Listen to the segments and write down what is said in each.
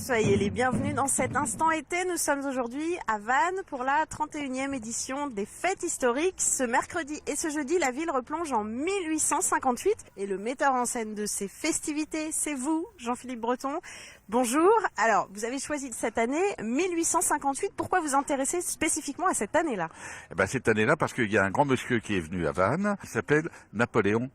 Soyez les bienvenus dans cet instant été. Nous sommes aujourd'hui à Vannes pour la 31e édition des fêtes historiques. Ce mercredi et ce jeudi, la ville replonge en 1858 et le metteur en scène de ces festivités, c'est vous, Jean-Philippe Breton. Bonjour. Alors, vous avez choisi cette année 1858. Pourquoi vous intéressez spécifiquement à cette année-là? Cette année-là, parce qu'il y a un grand monsieur qui est venu à Vannes, qui s'appelle Napoléon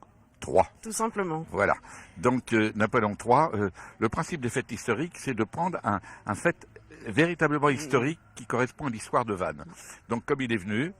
III. Tout simplement. Voilà. Donc, Napoléon III, le principe des fêtes historiques, c'est de prendre un fait véritablement historique qui correspond à l'histoire de Vannes. Donc, comme il est venu,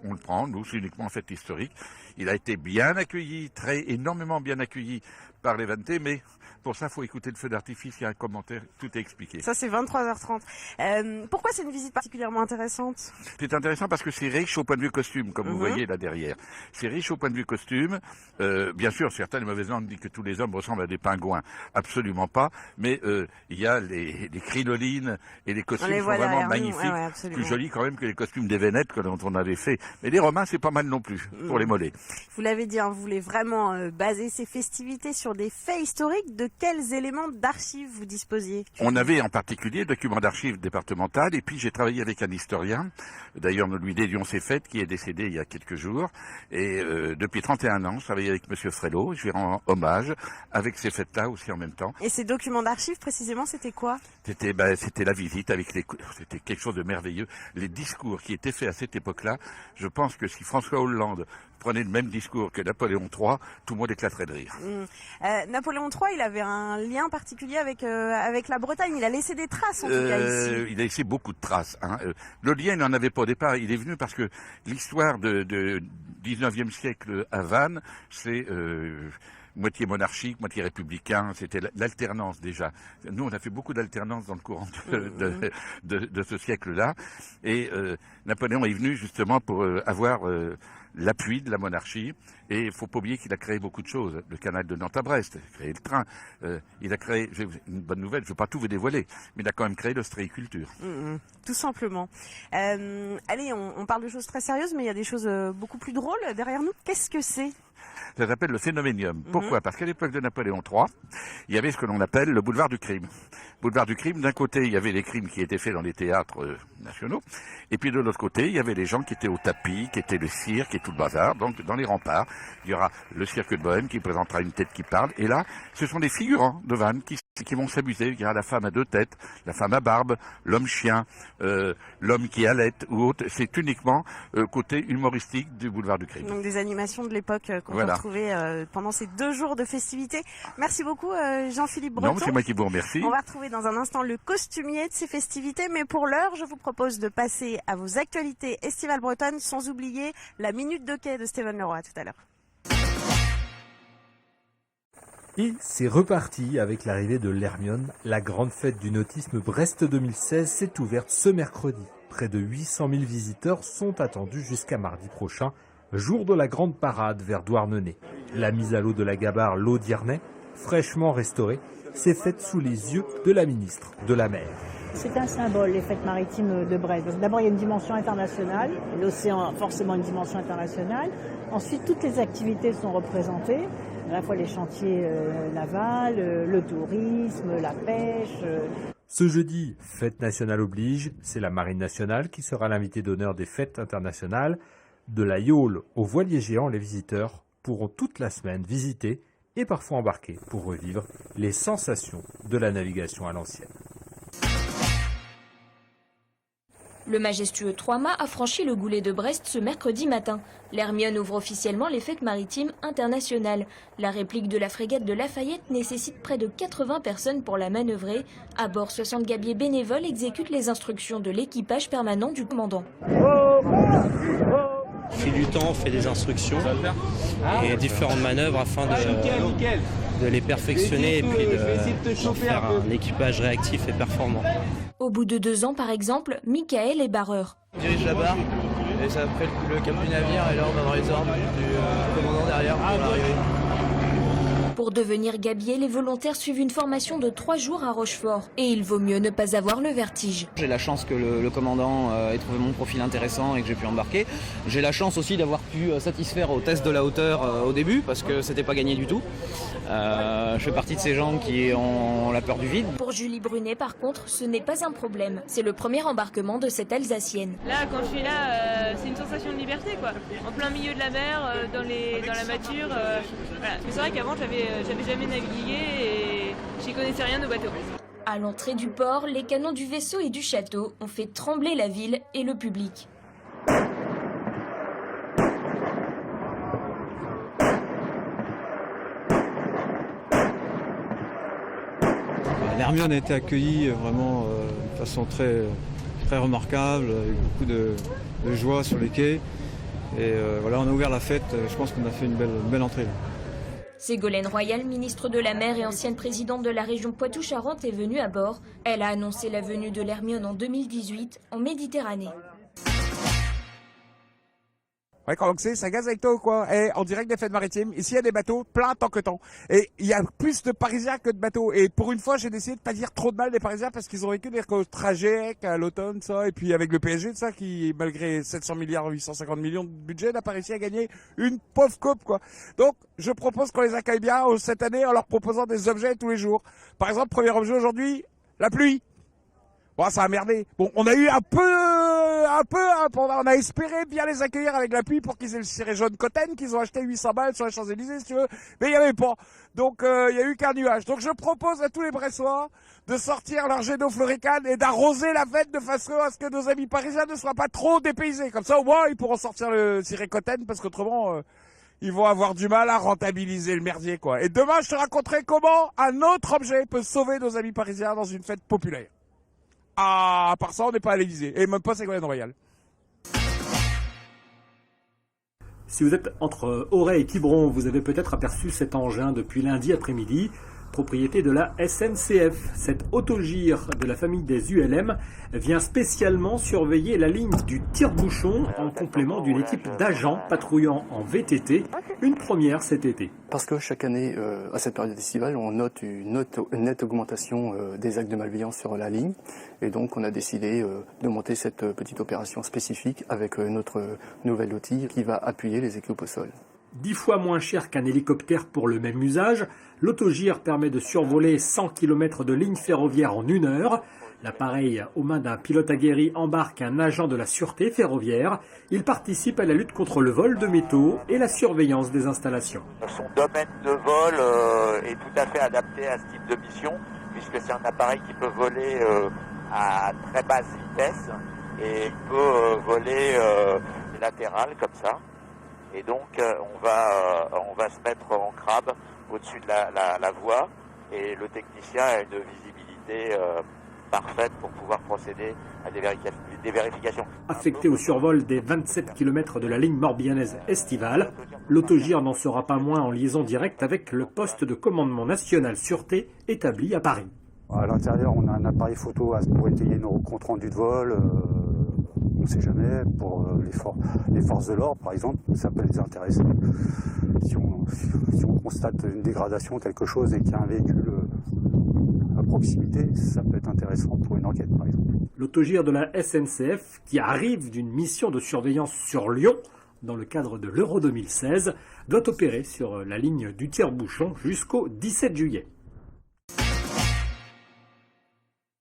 on le prend. Nous, c'est uniquement une fête historique. Il a été bien accueilli, énormément bien accueilli par les Vannais, mais pour ça, il faut écouter le feu d'artifice, il y a un commentaire, tout est expliqué. Ça, c'est 23h30. Pourquoi c'est une visite particulièrement intéressante? C'est intéressant parce que c'est riche au point de vue costume, comme vous voyez là derrière. C'est riche au point de vue costume. Bien sûr, certaines mauvaises langues disent que tous les hommes ressemblent à des pingouins. Absolument pas. Mais il y a les crinolines et les costumes sont vraiment magnifiques. Plus jolis quand même que les costumes des Vénètes dont on avait fait. Mais les Romains, c'est pas mal non plus, pour les mollets. Vous l'avez dit, vous voulez vraiment baser ces festivités sur des faits historiques. De quels éléments d'archives vous disposiez? On avait en particulier le document d'archives départemental et puis j'ai travaillé avec un historien, d'ailleurs nous lui dédions ces fêtes, qui est décédé il y a quelques jours, et depuis 31 ans je travaillais avec monsieur Frelot, je lui rends hommage avec ces fêtes-là aussi en même temps. Et ces documents d'archives précisément c'était quoi? C'était la visite avec c'était quelque chose de merveilleux, les discours qui étaient faits à cette époque-là. Je pense que si François Hollande prenait le même discours que Napoléon III, tout le monde éclaterait de rire. Napoléon III, il avait un lien particulier avec la Bretagne. Il a laissé des traces en tout cas ici. Il a laissé beaucoup de traces. Le lien, il n'en avait pas au départ. Il est venu parce que l'histoire de 19e siècle à Vannes, c'est moitié monarchique, moitié républicain, c'était l'alternance déjà. Nous, on a fait beaucoup d'alternance dans le courant de ce siècle-là. Et Napoléon est venu justement pour avoir l'appui de la monarchie. Et il ne faut pas oublier qu'il a créé beaucoup de choses. Le canal de Nantes à Brest, il a créé le train, il a créé, une bonne nouvelle, je ne veux pas tout vous dévoiler, mais il a quand même créé l'ostréiculture. Tout simplement. Allez, on parle de choses très sérieuses, mais il y a des choses beaucoup plus drôles derrière nous. Qu'est-ce que c'est? Ça s'appelle le phénoménium. Pourquoi? Parce qu'à l'époque de Napoléon III, il y avait ce que l'on appelle le boulevard du crime. Boulevard du crime, d'un côté, il y avait les crimes qui étaient faits dans les théâtres nationaux, et puis de l'autre côté, il y avait les gens qui étaient au tapis, qui étaient le cirque et tout le bazar. Donc, dans les remparts, il y aura le cirque de Bohême qui présentera une tête qui parle, et là, ce sont des figurants de Vannes qui vont s'amuser. Il y aura la femme à deux têtes, la femme à barbe, l'homme chien, l'homme qui allait ou autre. C'est uniquement côté humoristique du boulevard du crime. Donc des animations de l'époque qu'on peut retrouver pendant ces 2 jours de festivités. Merci beaucoup Jean-Philippe Breton. Non, c'est moi qui vous remercie. On va retrouver dans un instant le costumier de ces festivités, mais pour l'heure, je vous propose de passer à vos actualités estivales bretonnes, sans oublier la minute de quai de Stéphane Leroy. À tout à l'heure. Et c'est reparti avec l'arrivée de l'Hermione. La grande fête du nautisme Brest 2016 s'est ouverte ce mercredi. Près de 800 000 visiteurs sont attendus jusqu'à mardi prochain, jour de la grande parade vers Douarnenez. La mise à l'eau de la Gabarre, l'eau d'Yerney, fraîchement restaurée, s'est faite sous les yeux de la ministre de la Mer. C'est un symbole, les fêtes maritimes de Brest. D'abord, il y a une dimension internationale. L'océan a forcément une dimension internationale. Ensuite, toutes les activités sont représentées, à la fois les chantiers navals, le tourisme, la pêche. Ce jeudi, fête nationale oblige, c'est la Marine nationale qui sera l'invité d'honneur des fêtes internationales. De la Yole au voilier géant, les visiteurs pourront toute la semaine visiter et parfois embarquer pour revivre les sensations de la navigation à l'ancienne. Le majestueux Trois-Mâts a franchi le goulet de Brest ce mercredi matin. L'Hermione ouvre officiellement les fêtes maritimes internationales. La réplique de la frégate de Lafayette nécessite près de 80 personnes pour la manœuvrer. À bord, 60 gabiers bénévoles exécutent les instructions de l'équipage permanent du commandant. Au fil du temps, on fait des instructions et différentes manœuvres afin de les perfectionner et puis de faire un équipage réactif et performant. Au bout de 2 ans, par exemple, Michael est barreur. On dirige la barre et ça après le cap du navire et là on va dans les ordres du commandant derrière pour l'arrivée. Pour devenir gabier, les volontaires suivent une formation de 3 jours à Rochefort. Et il vaut mieux ne pas avoir le vertige. J'ai la chance que le commandant ait trouvé mon profil intéressant et que j'ai pu embarquer. J'ai la chance aussi d'avoir pu satisfaire au test de la hauteur au début parce que c'était pas gagné du tout. Je fais partie de ces gens qui ont la peur du vide. Pour Pour Julie Brunet, par contre, ce n'est pas un problème. C'est le premier embarquement de cette Alsacienne. Là, quand je suis là, c'est une sensation de liberté, quoi. En plein milieu de la mer, dans la nature. Voilà. Mais c'est vrai qu'avant, j'avais jamais navigué et j'y connaissais rien de bateau. À l'entrée du port, les canons du vaisseau et du château ont fait trembler la ville et le public. L'Hermione a été accueillie vraiment de façon très remarquable, avec beaucoup de joie sur les quais. Et voilà, on a ouvert la fête, je pense qu'on a fait une belle entrée là. Ségolène Royal, ministre de la Mer et ancienne présidente de la région Poitou-Charentes, est venue à bord. Elle a annoncé la venue de l'Hermione en 2018 en Méditerranée. Ouais, quand ça gaze avec toi ou quoi? Et en direct des fêtes maritimes, ici il y a des bateaux plein tant que temps. Et il y a plus de Parisiens que de bateaux. Et pour une fois, j'ai décidé de pas dire trop de mal des Parisiens parce qu'ils ont vécu des trajets à l'automne, ça. Et puis avec le PSG, ça, qui, malgré 700 milliards, 850 millions de budget, n'a pas réussi à gagner une pauvre coupe, quoi. Donc, je propose qu'on les accueille bien cette année en leur proposant des objets tous les jours. Par exemple, premier objet aujourd'hui, la pluie. Bon, ça a merdé. Bon, on a eu on a espéré bien les accueillir avec la pluie pour qu'ils aient le ciré jaune Cotten qu'ils ont acheté 800 balles sur les Champs-Élysées, si tu veux. Mais il n'y avait pas. Donc, il n'y a eu qu'un nuage. Donc, je propose à tous les Bressois de sortir leur jet d'eau floricane et d'arroser la fête de façon à ce que nos amis parisiens ne soient pas trop dépaysés. Comme ça, au moins, ils pourront sortir le ciré Cotten parce qu'autrement, ils vont avoir du mal à rentabiliser le merdier, quoi. Et demain, je te raconterai comment un autre objet peut sauver nos amis parisiens dans une fête populaire. Ah, à part ça, on n'est pas à l'Élysée. Et même pas Ségolène Royal. Si vous êtes entre Auray et Quiberon, vous avez peut-être aperçu cet engin depuis lundi après-midi, propriété de la SNCF. Cette autogire de la famille des ULM vient spécialement surveiller la ligne du tire-bouchon en complément d'une équipe d'agents patrouillant en VTT, une première cet été. Parce que chaque année, à cette période estivale, on note une nette augmentation des actes de malveillance sur la ligne. Et donc, on a décidé de monter cette petite opération spécifique avec notre nouvel outil qui va appuyer les équipes au sol. 10 fois moins cher qu'un hélicoptère pour le même usage, l'autogire permet de survoler 100 km de ligne ferroviaire en 1 heure. L'appareil, aux mains d'un pilote aguerri, embarque un agent de la sûreté ferroviaire. Il participe à la lutte contre le vol de métaux et la surveillance des installations. Son domaine de vol est tout à fait adapté à ce type de mission, puisque c'est un appareil qui peut voler à très basse vitesse et peut voler latéral comme ça. Et donc on va se mettre en crabe au-dessus de la voie et le technicien a une visibilité parfaite pour pouvoir procéder à des vérifications. Affecté au survol des 27 km de la ligne morbihanaise estivale, l'autogire n'en sera pas moins en liaison directe avec le poste de commandement national sûreté établi à Paris. À l'intérieur, on a un appareil photo pour étayer nos comptes rendus de vol. On ne sait jamais, pour les forces de l'ordre, par exemple, ça peut les intéresser. Si on constate une dégradation, quelque chose, et qu'il y a un véhicule à proximité, ça peut être intéressant pour une enquête, par exemple. L'autogire de la SNCF, qui arrive d'une mission de surveillance sur Lyon, dans le cadre de l'Euro 2016, doit opérer sur la ligne du tire-bouchon jusqu'au 17 juillet.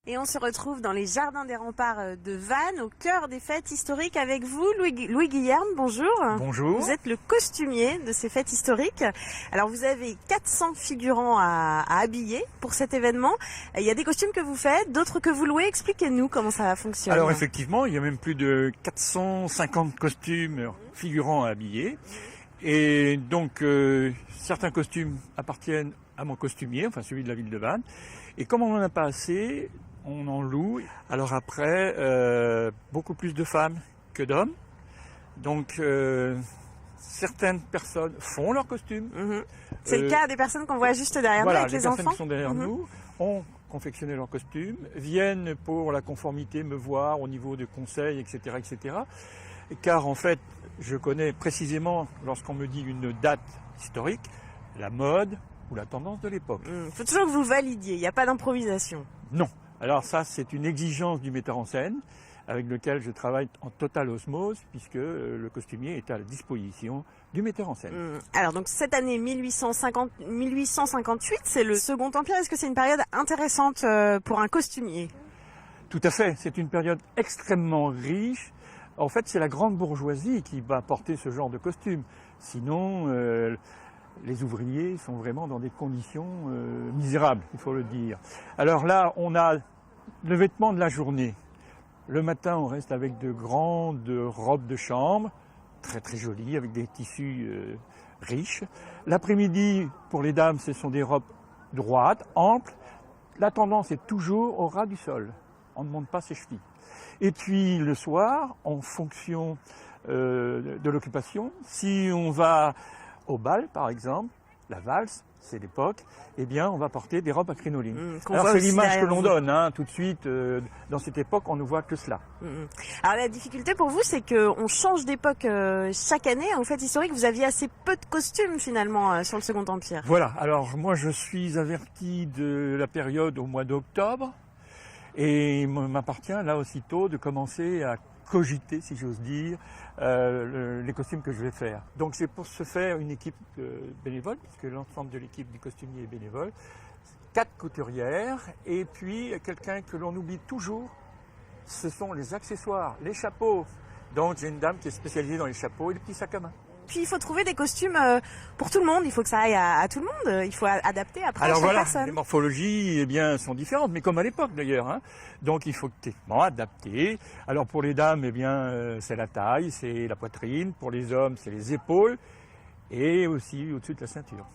Et on se retrouve dans les jardins des remparts de Vannes, au cœur des fêtes historiques avec vous, Louis Guillerme, bonjour. Bonjour. Vous êtes le costumier de ces fêtes historiques. Alors vous avez 400 figurants à habiller pour cet événement. Il y a des costumes que vous faites, d'autres que vous louez. Expliquez-nous comment ça fonctionne. Alors effectivement, il y a même plus de 450 costumes figurants à habiller. Et donc certains costumes appartiennent à mon costumier, enfin celui de la ville de Vannes. Et comme on n'en a pas assez, on en loue. Alors après, beaucoup plus de femmes que d'hommes. Donc, certaines personnes font leur costume. C'est le cas des personnes qu'on voit juste derrière nous avec les enfants. Voilà, les personnes qui sont derrière nous ont confectionné leur costume, viennent pour la conformité me voir au niveau de conseils, etc., etc. Car en fait, je connais précisément, lorsqu'on me dit une date historique, la mode ou la tendance de l'époque. Il faut toujours que vous validiez, il n'y a pas d'improvisation. Non. Alors ça, c'est une exigence du metteur en scène. avec lequel je travaille en totale osmose, puisque le costumier est à la disposition du metteur en scène. Alors donc cette année 1858, c'est le Second Empire. Est-ce que c'est une période intéressante pour un costumier? Tout à fait, c'est une période extrêmement riche. En fait, c'est la grande bourgeoisie qui va porter ce genre de costume. Sinon, les ouvriers sont vraiment dans des conditions misérables, il faut le dire. Alors là, on a le vêtement de la journée. Le matin, on reste avec de grandes robes de chambre, très très jolies, avec des tissus riches. L'après-midi, pour les dames, ce sont des robes droites, amples. La tendance est toujours au ras du sol. On ne monte pas ses chevilles. Et puis le soir, en fonction de l'occupation, si on va au bal, par exemple, la valse, c'est l'époque, eh bien, on va porter des robes à crinoline. Alors, c'est l'image que l'on donne, hein, tout de suite. Dans cette époque, on ne voit que cela. Alors, la difficulté pour vous, c'est qu'on change d'époque chaque année. En fait, historique, vous aviez assez peu de costumes, finalement, sur le Second Empire. Voilà. Alors, moi, je suis averti de la période au mois d'octobre. Et il m'appartient, là, aussitôt, de commencer à cogiter, si j'ose dire, les costumes que je vais faire. Donc j'ai pour ce faire une équipe bénévole, puisque l'ensemble de l'équipe du costumier est bénévole, 4 couturières, et puis quelqu'un que l'on oublie toujours, ce sont les accessoires, les chapeaux. Donc j'ai une dame qui est spécialisée dans les chapeaux et les petits sacs à main. Puis il faut trouver des costumes pour tout le monde, il faut que ça aille à tout le monde, il faut adapter après à chaque personne. Les morphologies eh bien, sont différentes, mais comme à l'époque d'ailleurs. Hein. Donc il faut techniquement adapter. Alors pour les dames, eh bien, c'est la taille, c'est la poitrine. Pour les hommes, c'est les épaules et aussi au-dessus de la ceinture.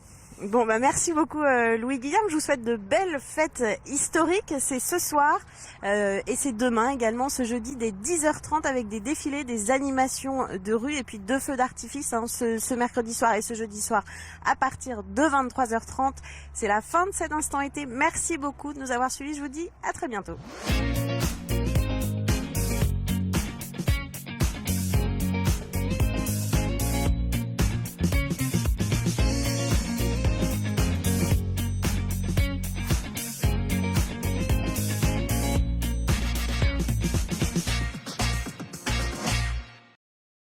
Bon, bah merci beaucoup Louis-Guillaume, je vous souhaite de belles fêtes historiques, c'est ce soir et c'est demain également, ce jeudi dès 10h30 avec des défilés, des animations de rue et puis 2 feux d'artifice ce mercredi soir et ce jeudi soir à partir de 23h30. C'est la fin de cet instant été, merci beaucoup de nous avoir suivis, je vous dis à très bientôt.